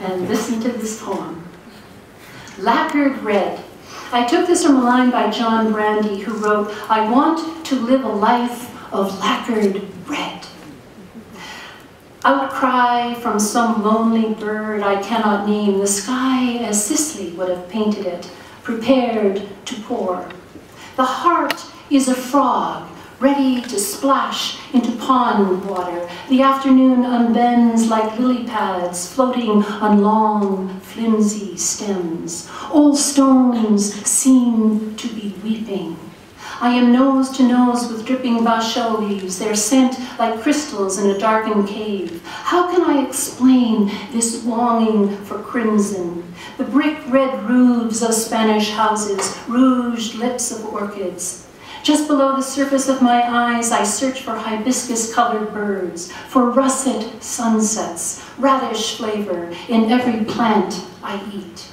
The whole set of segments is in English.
and listen to this poem. Lacquered Red. I took this from a line by John Brandy, who wrote, "I want to live a life of lacquered red." Outcry from some lonely bird I cannot name, the sky as Sicily would have painted it, prepared to pour. The heart is a frog, ready to splash into pond water. The afternoon unbends like lily pads, floating on long, flimsy stems. Old stones seem to be weeping. I am nose to nose with dripping bachel leaves, their scent like crystals in a darkened cave. How can I explain this longing for crimson? The brick red roofs of Spanish houses, rouged lips of orchids. Just below the surface of my eyes, I search for hibiscus-colored birds, for russet sunsets, radish flavor in every plant I eat.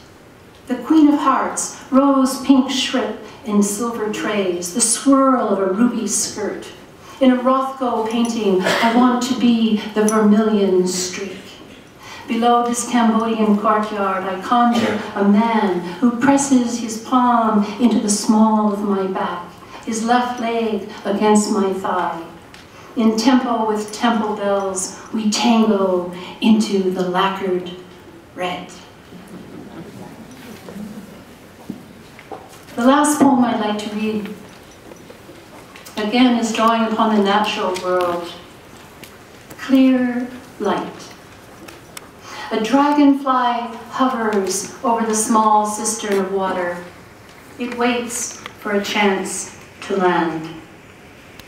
The Queen of Hearts, rose-pink shrimp in silver trays, the swirl of a ruby skirt. In a Rothko painting, I want to be the vermilion streak. Below this Cambodian courtyard, I conjure a man who presses his palm into the small of my back, his left leg against my thigh. In tempo with temple bells, we tango into the lacquered red. The last poem I'd like to read, again, is drawing upon the natural world. Clear light. A dragonfly hovers over the small cistern of water. It waits for a chance to land.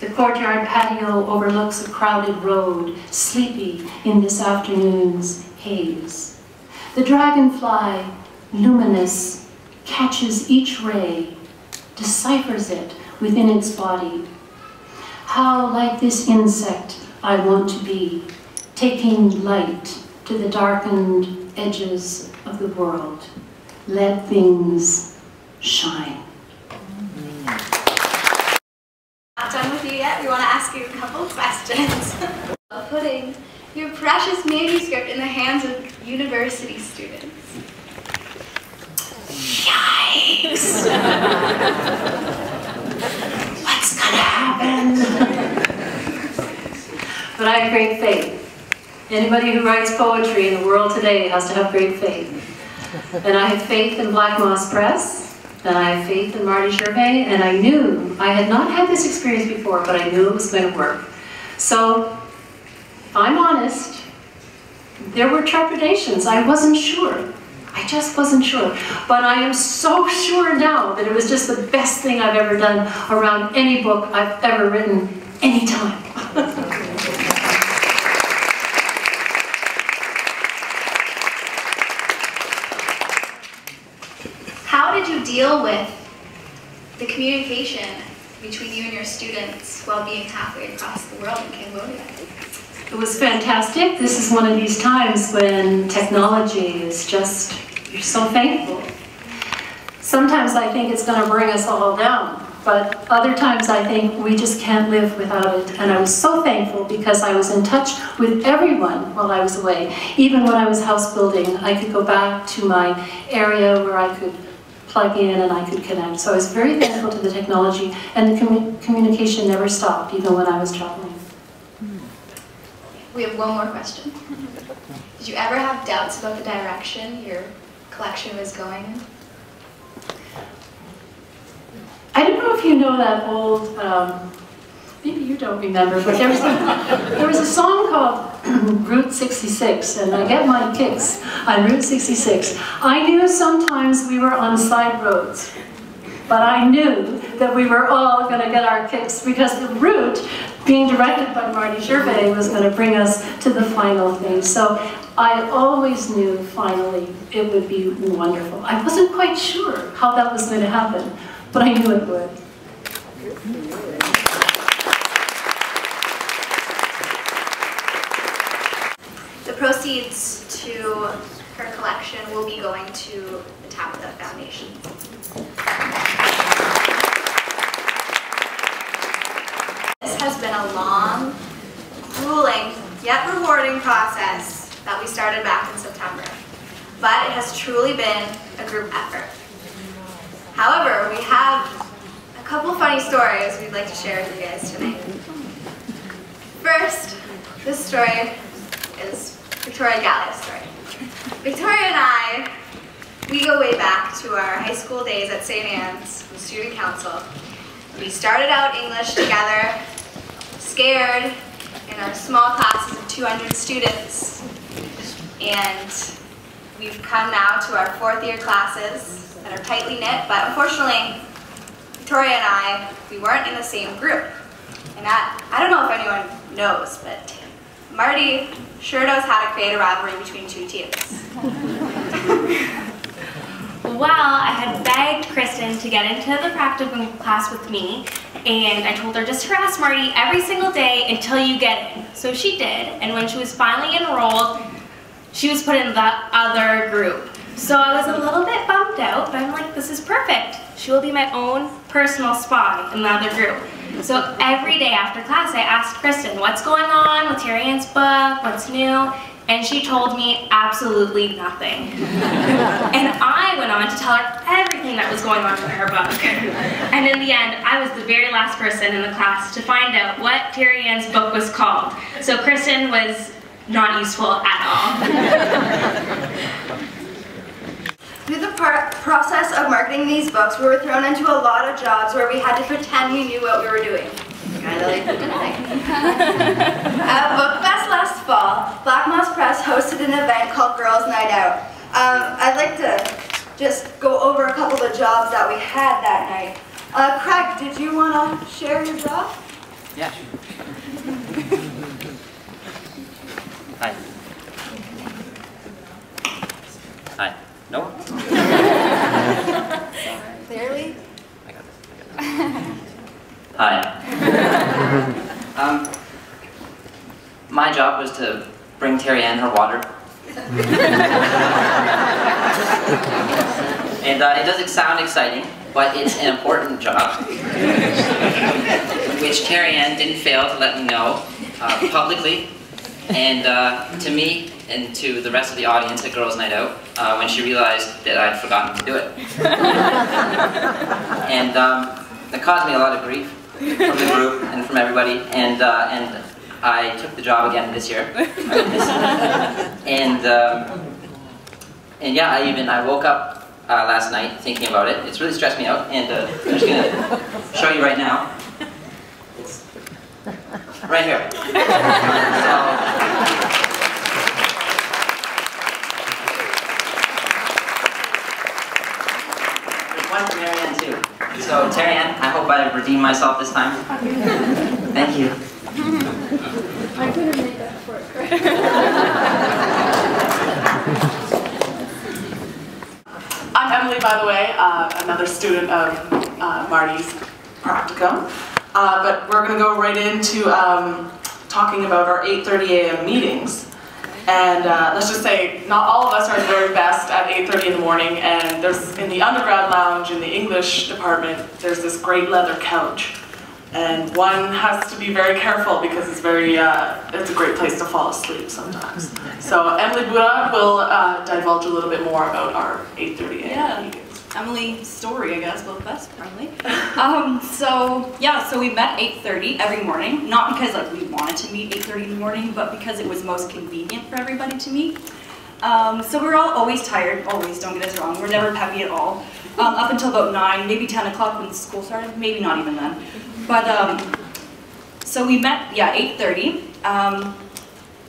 The courtyard patio overlooks a crowded road, sleepy in this afternoon's haze. The dragonfly, luminous, catches each ray, deciphers it within its body. How like this insect I want to be, taking light to the darkened edges of the world. Let things shine. Not done with you yet. We want to ask you a couple questions. Putting your precious manuscript in the hands of university students. Yikes! What's gonna happen? But I have great faith. Anybody who writes poetry in the world today has to have great faith. And I have faith in Black Moss Press, and I have faith in Marty Gervais, and I knew, I had not had this experience before, but I knew it was going to work. So, if I'm honest, there were trepidations. I wasn't sure. I just wasn't sure. But I am so sure now that it was just the best thing I've ever done around any book I've ever written, anytime. How did you deal with the communication between you and your students while being halfway across the world in Cambodia? It was fantastic. This is one of these times when technology is just, you're so thankful. Sometimes I think it's going to bring us all down, but other times I think we just can't live without it. And I was so thankful because I was in touch with everyone while I was away. Even when I was house building, I could go back to my area where I could plug in and I could connect. So I was very thankful to the technology, and the communication never stopped, even when I was traveling. We have one more question. Did you ever have doubts about the direction your collection was going in? I don't know if you know that old, maybe you don't remember, but there was a song called Route 66, and I get my kicks on Route 66. I knew sometimes we were on side roads, but I knew that we were all going to get our kicks because the route, being directed by Marty Gervais, was going to bring us to the final thing. So I always knew finally it would be wonderful. I wasn't quite sure how that was going to happen, but I knew it would. The proceeds to her collection will be going to the Tabitha Foundation. This has been a long, grueling, yet rewarding process that we started back in September. but it has truly been a group effort. However, we have a couple funny stories we'd like to share with you guys tonight. First, this story is Victoria Gallia's story. Victoria and I, we go way back to our high school days at St. Anne's Student Council. We started out English together, scared, in our small classes of 200 students. And we've come now to our 4th year classes that are tightly knit, but unfortunately, Victoria and I, we weren't in the same group. And I don't know if anyone knows, but Marty sure knows how to create a rivalry between two teams. Well, I had begged Kristen to get into the practicum class with me, and I told her just harass Marty every single day until you get in. So she did, and when she was finally enrolled, she was put in the other group. So I was a little bit bummed out, but I'm like, this is perfect. She will be my own personal spy in the other group. So every day after class, I asked Kristen, what's going on with Terry Ann's book, what's new? And she told me absolutely nothing. And I went on to tell her everything that was going on with her book. And in the end, I was the very last person in the class to find out what Terry Ann's book was called. So Kristen was not useful at all. Through the process of marketing these books, we were thrown into a lot of jobs where we had to pretend we knew what we were doing. Kind of like tonight. At Book Fest last fall, Black Moss Press hosted an event called Girls Night Out. I'd like to just go over a couple of the jobs that we had that night. Craig, did you want to share your job? Yeah, sure. Hi. Hi. No? Clearly. I got this. Hi. My job was to bring Terry Ann her water. And it doesn't sound exciting, but it's an important job, which Terry Ann didn't fail to let me know publicly, and to me and to the rest of the audience at Girls' Night Out when she realized that I'd forgotten to do it. And that caused me a lot of grief from the group and from everybody, and I took the job again this year. And yeah, I woke up last night thinking about it. It's really stressed me out, and I'm just gonna show you right now. It's right here. There's one for Mary Ann too. So Terry Ann, I hope I redeem myself this time. Thank you. I couldn't make that for it. I'm Emily, by the way, another student of Marty's practicum. But we're going to go right into talking about our 8:30 a.m. meetings. And let's just say, not all of us are the very best at 8:30 in the morning. And there's, in the undergrad lounge, in the English department, there's this great leather couch. And one has to be very careful because it's it's a great place to fall asleep sometimes. So Emily Buda will divulge a little bit more about our 8:30 a.m. meetings. Emily's story, I guess, both of us, probably. So we met 8:30 every morning, not because like we wanted to meet 8:30 in the morning, but because it was most convenient for everybody to meet. So we were all always tired, always, don't get us wrong, we're never peppy at all. Up until about 9, maybe 10 o'clock when school started, maybe not even then. But, so we met, 8:30,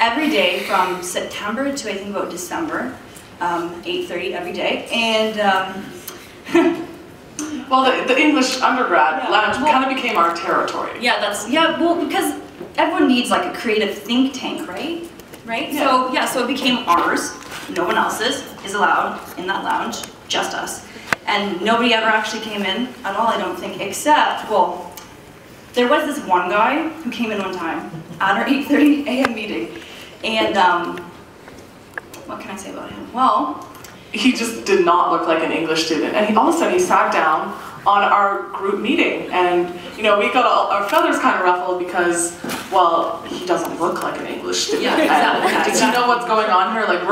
every day from September to I think about December, 8:30 every day, and well, the English undergrad lounge kind of became our territory. Well, because everyone needs like a creative think tank, right? Yeah. So it became ours. No one else's is allowed in that lounge, just us. And nobody ever actually came in at all, I don't think, except, well, there was this one guy who came in one time at our 8:30 a.m. meeting. And what can I say about him? Well, he just did not look like an English student. And all of a sudden he sat down on our group meeting. And, you know, we got our feathers kind of ruffled because well, he doesn't look like an English student. Yeah, exactly. Does he know what's going on here? Like,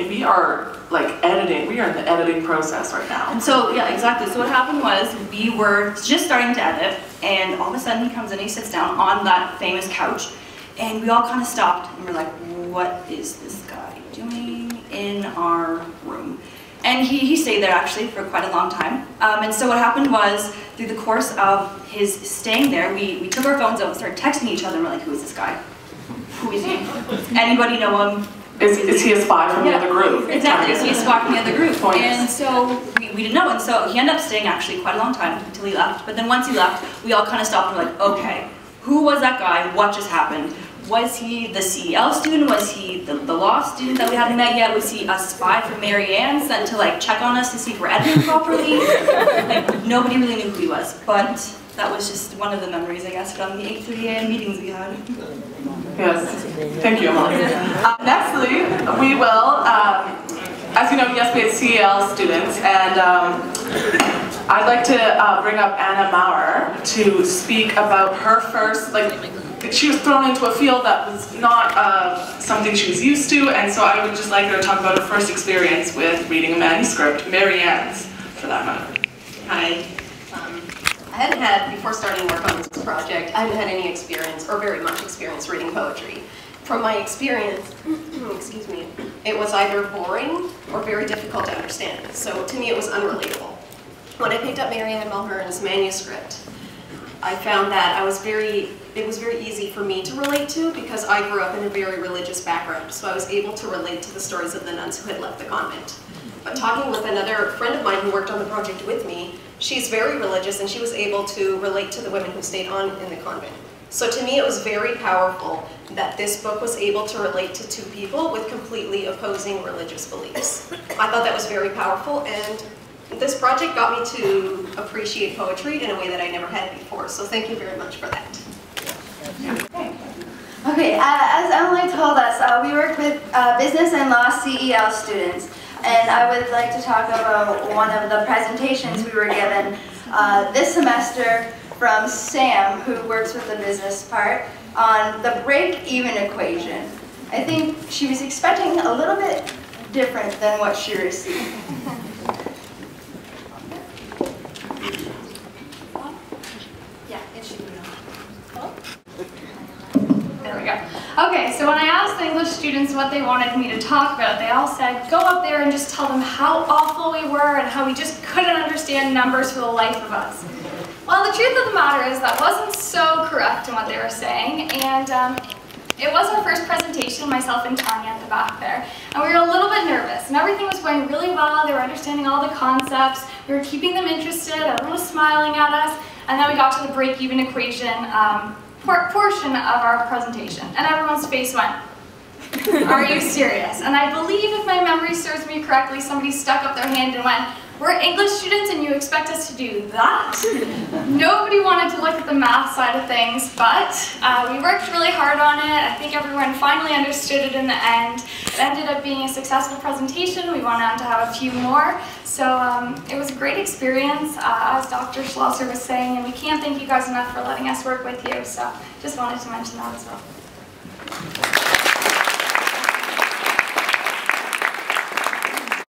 we are like editing, we are in the editing process right now. And so, yeah, exactly. So what happened was, we were just starting to edit, and all of a sudden he comes in, he sits down on that famous couch, and we all kind of stopped, and we're like, what is this guy doing in our room? And he stayed there actually for quite a long time. And so what happened was, through the course of his staying there, we took our phones out and started texting each other, and we're like, who is this guy? Who is he? Anybody know him? Is he a spy from the other group? Exactly, is he a spy from the other group? And so we didn't know, and so he ended up staying actually quite a long time until he left. But then once he left, we all kind of stopped and were like, okay, who was that guy? What just happened? Was he the CEL student? Was he the law student that we hadn't met yet? Was he a spy from Mary Ann's sent to like check on us to see if we're editing properly? Like, nobody really knew who he was, but that was just one of the memories, I guess, from the 8:30 a.m. meetings we had. Yes, thank you, Emily. Nextly, we will, as you know, yes, we have CEL students, and I'd like to bring up Anna Maurer to speak about her first, she was thrown into a field that was not something she was used to, and so I would just like her to talk about her first experience with reading a manuscript, Mary Ann's, for that matter. Hi. I hadn't had, before starting work on this project, I hadn't had any experience, or very much experience, reading poetry. From my experience, excuse me, it was either boring or very difficult to understand. So to me it was unrelatable. When I picked up Mary Ann Mulhern's manuscript, I found that it was very easy for me to relate to because I grew up in a very religious background, so I was able to relate to the stories of the nuns who had left the convent. But talking with another friend of mine who worked on the project with me, she's very religious and she was able to relate to the women who stayed on in the convent. So to me it was very powerful that this book was able to relate to two people with completely opposing religious beliefs. I thought that was very powerful, and this project got me to appreciate poetry in a way that I never had before, so thank you very much for that. Okay, as Emily told us, we work with business and law CEL students, and I would like to talk about one of the presentations we were given this semester from Sam, who works with the business part, on the break-even equation. I think she was expecting a little bit different than what she received. There we go. Okay, so when I asked the English students what they wanted me to talk about, they all said, go up there and just tell them how awful we were and how we just couldn't understand numbers for the life of us. Well, the truth of the matter is that wasn't so correct in what they were saying, and it was our first presentation, myself and Tanya at the back there, and we were a little bit nervous, and everything was going really well. They were understanding all the concepts, we were keeping them interested, everyone was smiling at us, and then we got to the break-even equation portion of our presentation, and everyone's face went, are you serious? And I believe, if my memory serves me correctly, somebody stuck up their hand and went, we're English students and you expect us to do that? Nobody wanted to look at the math side of things, but we worked really hard on it. I think everyone finally understood it in the end. It ended up being a successful presentation. We went on to have a few more. So it was a great experience, as Dr. Schlosser was saying, and we can't thank you guys enough for letting us work with you. So just wanted to mention that as well.